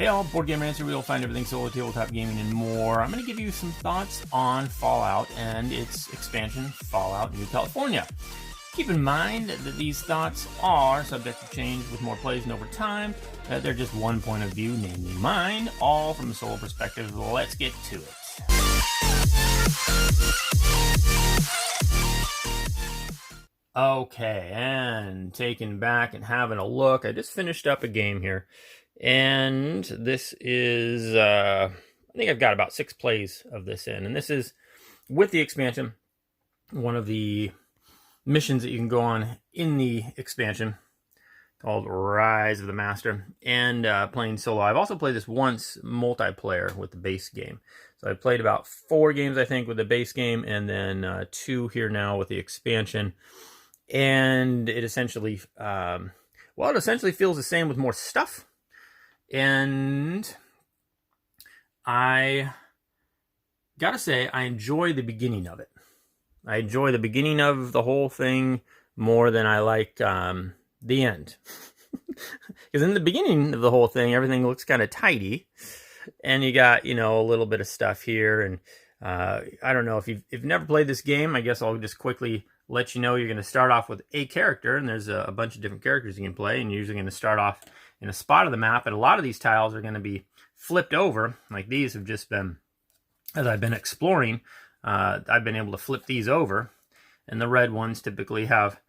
Hey all, Board Game Rancher, where you'll find everything solo, tabletop gaming, and more. I'm going to give you some thoughts on Fallout and its expansion, Fallout New California. Keep in mind that these thoughts are subject to change with more plays and over time. They're just one point of view, namely mine, all from a solo perspective. Let's get to it. Okay, and taking back and having a look, I just finished up a game here. And this is, I think I've got about 6 plays of this in. And this is, with the expansion, one of the missions that you can go on in the expansion called Rise of the Master, and playing solo. I've also played this once multiplayer with the base game. So I played about 4 games, I think, with the base game, and then 2 here now with the expansion. And it essentially, it essentially feels the same with more stuff. And I gotta say, I enjoy the beginning of it. I enjoy the beginning of the whole thing more than I like the end. Because in the beginning of the whole thing, everything looks kind of tidy. And you got, a little bit of stuff here. And I don't know, if you've never played this game, I guess I'll just quickly let you know you're going to start off with a character. And there's a bunch of different characters you can play. And you're usually going to start off in a spot of the map, and a lot of these tiles are going to be flipped over. Like these have just been, as I've been exploring, I've been able to flip these over, and the red ones typically have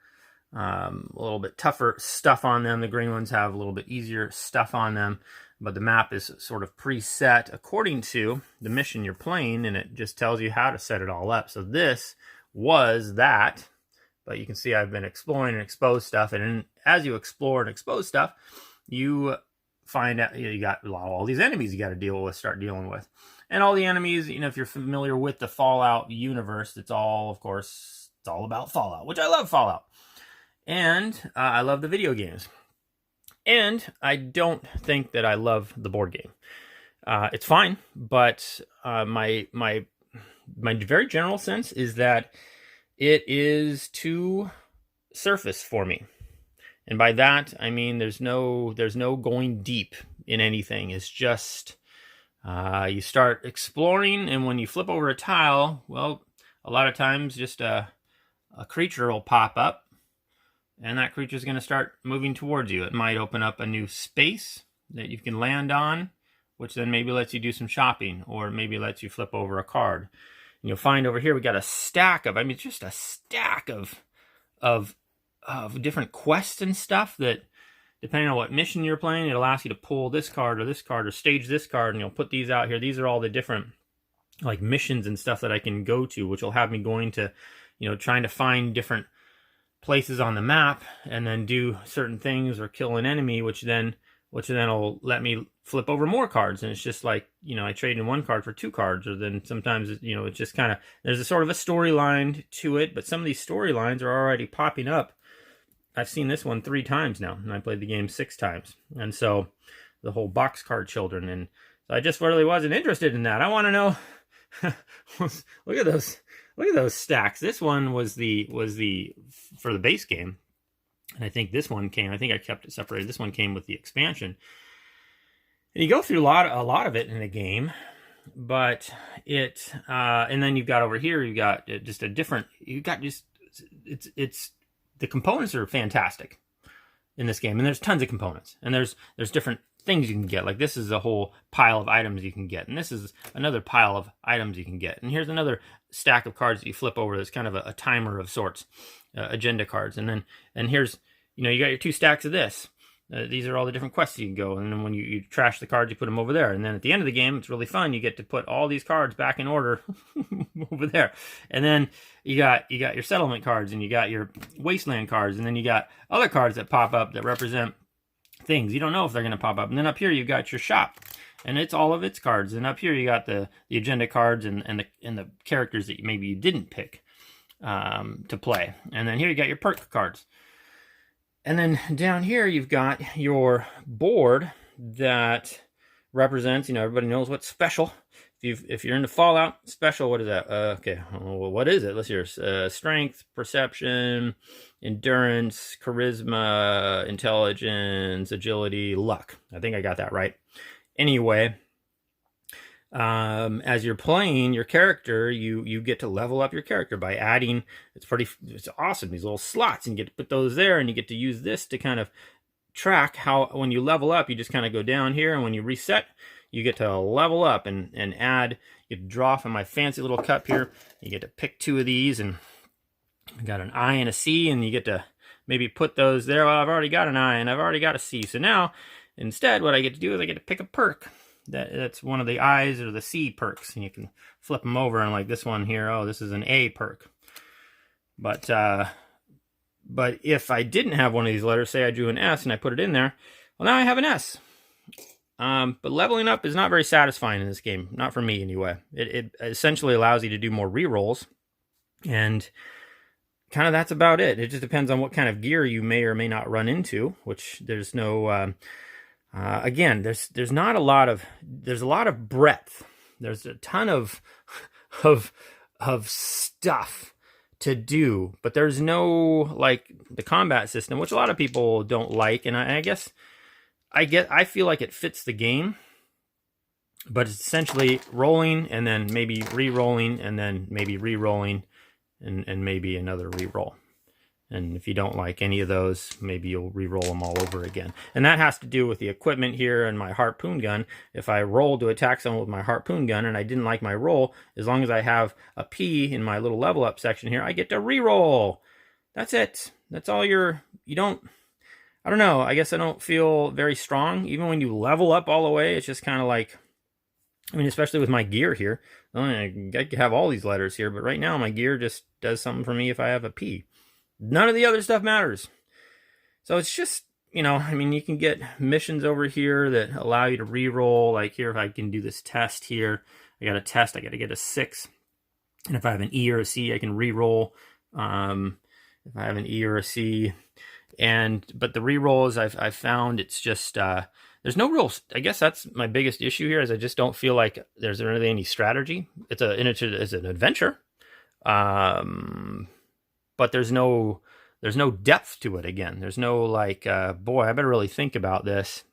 a little bit tougher stuff on them. The green ones have a little bit easier stuff on them, but the map is sort of preset according to the mission you're playing, and it just tells you how to set it all up. So this was that, but you can see I've been exploring and exposed stuff, and as you explore and expose stuff, you find out you got all these enemies you got to start dealing with. And all the enemies, if you're familiar with the Fallout universe, it's all about Fallout, which I love Fallout. And I love the video games. And I don't think that I love the board game. It's fine, but my very general sense is that it is too surface for me. And by that, I mean there's no going deep in anything. It's just you start exploring, and when you flip over a tile, well, a lot of times just a creature will pop up, and that creature is going to start moving towards you. It might open up a new space that you can land on, which then maybe lets you do some shopping, or maybe lets you flip over a card. And you'll find over here we got a stack of, just a stack of different quests and stuff that, depending on what mission you're playing, it'll ask you to pull this card or stage this card, and you'll put these out here. These are all the different missions and stuff that I can go to, which will have me going to, trying to find different places on the map and then do certain things or kill an enemy, which then will let me flip over more cards. And it's just like, I trade in 1 card for 2 cards, or then sometimes, it's just kind of, there's a sort of a storyline to it, but some of these storylines are already popping up. I've seen this one 3 times now, and I played the game 6 times. And so the whole Boxcar Children, and so I just really wasn't interested in that. I want to know, look at those stacks. This one was the for the base game. And I think this one came, I think I kept it separated. This one came with the expansion. And you go through a lot of it in the game, but and then you've got over here, you've got just a different, it's the components are fantastic in this game, and there's tons of components, and there's different things you can get. Like this is a whole pile of items you can get, and this is another pile of items you can get. And here's another stack of cards that you flip over that's kind of a timer of sorts, agenda cards. And here's, you got your 2 stacks of this. These are all the different quests you can go, and then when you trash the cards, you put them over there. And then at the end of the game, it's really fun. You get to put all these cards back in order over there. And then you got your settlement cards, and you got your wasteland cards, and then you got other cards that pop up that represent things. You don't know if they're going to pop up. And then up here, you've got your shop, and it's all of its cards. And up here, you got the agenda cards and the characters that maybe you didn't pick to play. And then here you got your perk cards. And then down here, you've got your board that represents, everybody knows what's special. If you're into Fallout, special, what is that? Okay, well, what is it? Let's hear. Strength, perception, endurance, charisma, intelligence, agility, luck. I think I got that right. Anyway, as you're playing your character, you get to level up your character by adding, it's awesome, these little slots, and you get to put those there, and you get to use this to kind of track how, when you level up, you just kind of go down here, and when you reset, you get to level up and add. You get to draw from my fancy little cup here. You get to pick 2 of these, and I got an I and a C, and you get to maybe put those there. Well, I've already got an I and I've already got a C, so now instead what I get to do is I get to pick a perk that's one of the I's or the C perks, and you can flip them over, and like this one here, oh, this is an A perk. But if I didn't have one of these letters, say I drew an S and I put it in there, well, now I have an S. But leveling up is not very satisfying in this game, not for me anyway. It essentially allows you to do more rerolls, and kind of that's about it. It just depends on what kind of gear you may or may not run into, which there's no, again, there's not a lot of, there's a lot of breadth. There's a ton of stuff to do, but there's no, like, the combat system, which a lot of people don't like, and I guess I feel like it fits the game, but it's essentially rolling and then maybe re-rolling and then maybe re-rolling and maybe another re-roll. And if you don't like any of those, maybe you'll re-roll them all over again. And that has to do with the equipment here and my harpoon gun. If I roll to attack someone with my harpoon gun and I didn't like my roll, as long as I have a P in my little level up section here, I get to re-roll. That's it. That's all you don't, I don't know. I guess I don't feel very strong. Even when you level up all the way, it's just kind of like, I mean, especially with my gear here. I have all these letters here, but right now my gear just does something for me if I have a P. None of the other stuff matters. So it's just, you know, I mean, you can get missions over here that allow you to re-roll. Like here, if I can do this test here, I got a test, I got to get a 6. And if I have an E or a C, I can re-roll. If I have an E or a C. But the re-rolls I've found, it's just, there's no real, I guess that's my biggest issue here, is I just don't feel like there's really any strategy. It's an adventure. But there's no depth to it. Again, there's no like, boy, I better really think about this,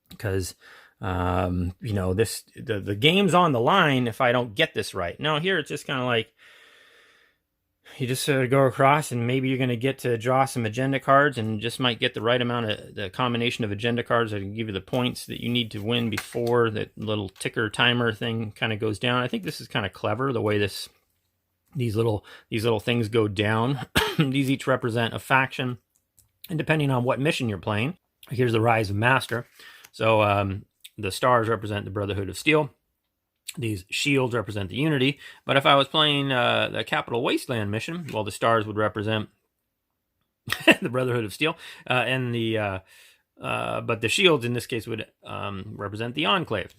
because you know, the game's on the line if I don't get this right. Now here it's just kind of like you just go across, and maybe you're going to get to draw some agenda cards, and just might get the right amount of the combination of agenda cards that can give you the points that you need to win before that little ticker timer thing kind of goes down. I think this is kind of clever, the way these little things go down. These each represent a faction, and depending on what mission you're playing, here's the Rise of Master. So the stars represent the Brotherhood of Steel. These shields represent the Unity. But if I was playing the Capital Wasteland mission, well, the stars would represent the Brotherhood of Steel, and but the shields in this case would represent the Enclave.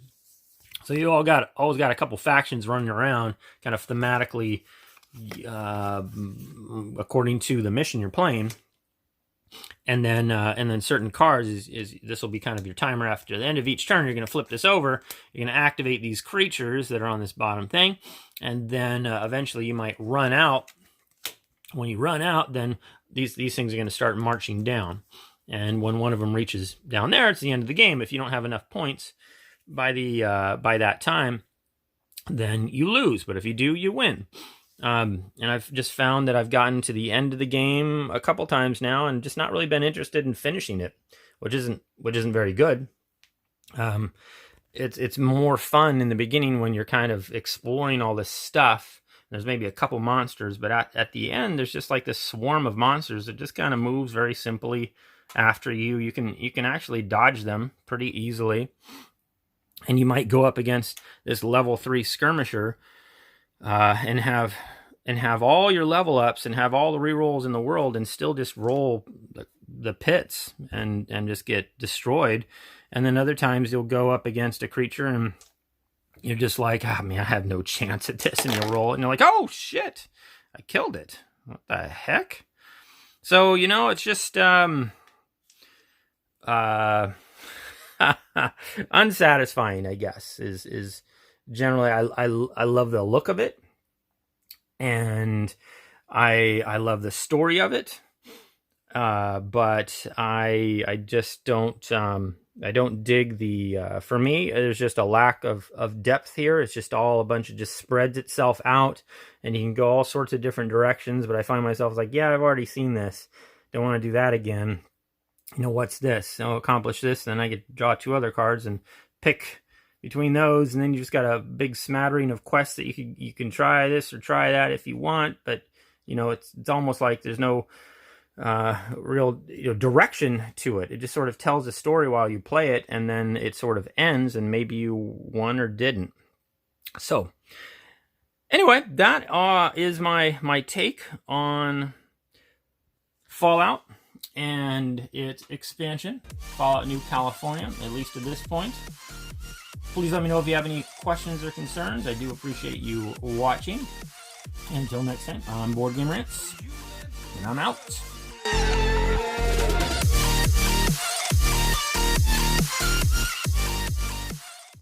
So you always got a couple factions running around, kind of thematically, according to the mission you're playing. And then certain cards is this will be kind of your timer. After the end of each turn, you're going to flip this over. You're going to activate these creatures that are on this bottom thing, and then eventually you might run out. When you run out, then these things are going to start marching down. And when one of them reaches down there, it's the end of the game. If you don't have enough points by that time, then you lose. But if you do, you win. And I've just found that I've gotten to the end of the game a couple times now, and just not really been interested in finishing it, which isn't very good. It's more fun in the beginning when you're kind of exploring all this stuff. There's maybe a couple monsters, but at the end, there's just like this swarm of monsters that just kind of moves very simply after you. You can actually dodge them pretty easily. And you might go up against this level 3 skirmisher and have all your level ups and have all the rerolls in the world, and still just roll the pits and just get destroyed. And then other times you'll go up against a creature and you're just like, I have no chance at this, and you'll roll it and you're like, oh shit, I killed it. What the heck? So, you know, it's just unsatisfying, I guess, is generally, I love the look of it, and I love the story of it, but I just don't I don't dig the, for me, there's just a lack of depth here. It's just all a bunch of just spreads itself out, and you can go all sorts of different directions, but I find myself like, yeah, I've already seen this. Don't want to do that again. You know, what's this? I'll accomplish this, then I get to draw 2 other cards and pick between those, and then you just got a big smattering of quests that you can try this or try that if you want, but, you know, it's almost like there's no real direction to it. It just sort of tells a story while you play it, and then it sort of ends, and maybe you won or didn't. So anyway, that is my take on Fallout and its expansion, Fallout New California, at least at this point. Please let me know if you have any questions or concerns. I do appreciate you watching. Until next time, I'm Board Game Rants, and I'm out.